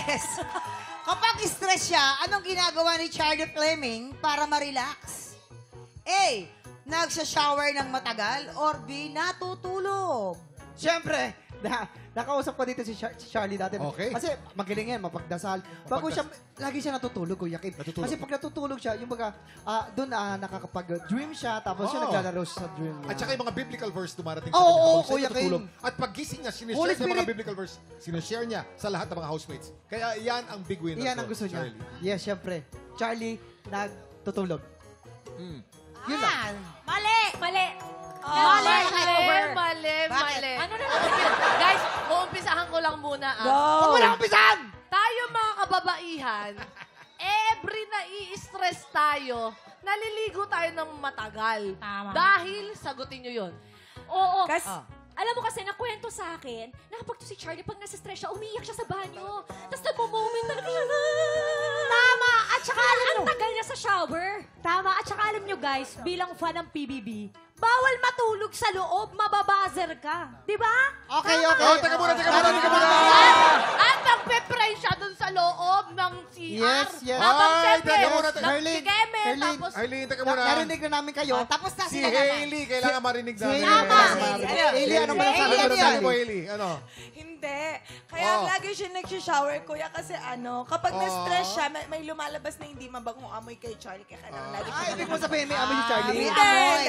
stress. Kapag stress siya, anong ginagawa ni Charlie Fleming para ma-relax? A. Nagsha-shower ng matagal or B. Natutulog? Siyempre, nakausap ko dito si Charlie dati. Okay. Kasi magaling yan, mapagdasal. Lagi siya natutulog, Kuya Kim. Kasi pag natutulog siya, yung baga, doon nakakapag-dream siya, tapos siya naglalaro sa dream niya. At saka yung mga biblical verse dumarating Oo, kanyang oo, house, Kuya natutulog. Kim. At pag gising niya, sinishare Holy niya mga Spirit. biblical verse. Sinishare niya sa lahat ng mga housemates. Kaya yan ang big winner Iyan ang ko, gusto niya. Charlie. Yes, siyempre. Charlie, nagtutulog. Yun lang. Mali! Mali! Bakit? Ano na naman yun? Guys, uumpisahan ko lang muna. Huwag mo na umpisan! Tayo mga kababaihan, every na-i-stress tayo, naliligo tayo ng matagal. Tama. Dahil, sagutin nyo yun. Oo. Kasi, alam mo kasi, nakwento sa akin, na kapag si Charlie, pag nasa stress siya, umiyak siya sa banyo. Tapos nagmo-moment talaga siya. Tama! At saka alam nyo, Ang tagal niya sa shower. tama. At saka alam nyo guys, bilang fan ng PBB, bawal matulog sa loob, mababazer ka. Di ba? Okay. Oh, teka muna. At magpe-pray siya dun sa loob ng CR. Yes. Habang Ay, siyempre, teka muna, teka. nagsigeme, Herlin. tapos Arlene, teka muna. Narinig na namin kayo. Tapos na Si sila naman. Hailey, kailangan marinig Si namin. Hailey. Tama. Hailey, ano ba Hailey, sabi ano mo yan? mo, Hailey? Ano? Hindi. Kaya Oh. lagi siya nagsishower, kuya, kasi kapag na-stress siya, may lumalabas na hindi mabagong amoy kay Charlie. Kaya kailangan lagi siya. Ay, ibig mo sabihin may amoy si Charlie. May Hindi. amoy.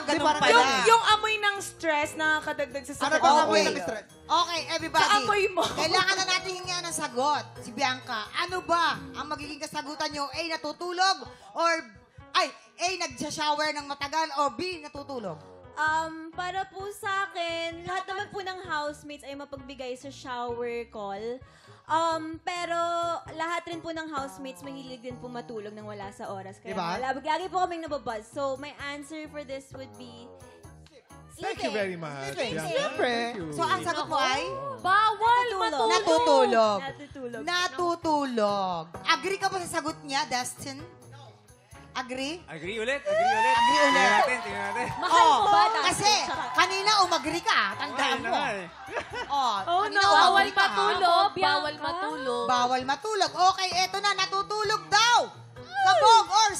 Ganun parang pala. Yung amoy ng stress nakakadagdag sa Ano sakit. ba ang Okay. amoy ng stress? Okay, everybody. Sa amoy mo. Kailangan na natin hingihan ng sagot. Si Bianca, ano ba ang magiging kasagutan nyo? A, natutulog? Or, A, nagsha-shower ng matagal? O B, natutulog? Para po sa akin, lahat naman po ng housemates ay mapagbigay sa shower call. Pero lahat rin po ng housemates mahilig din po matulog nang wala sa oras. Kaya Diba? lagi po kaming nababuzz. So, my answer for this would be Thank you very much. Sleeping. Bianca. Siyempre. Thank you. So, ang sagot mo ay? bawal matulog. Natutulog. natutulog. Natutulog. Agree ka ba sa sagot niya, Dustin? Agree? Agree ulit. Agree ulit. Tingnan natin. Mahal mo ba, Dustin? Kasi kanina umagri ka. Tandaan mo. Kanina Bawal umagri ka. matulog. Ako, Bianca. Bawal matulog. Bawal matulog. Okay, eto na. Natutulog daw. Sabog or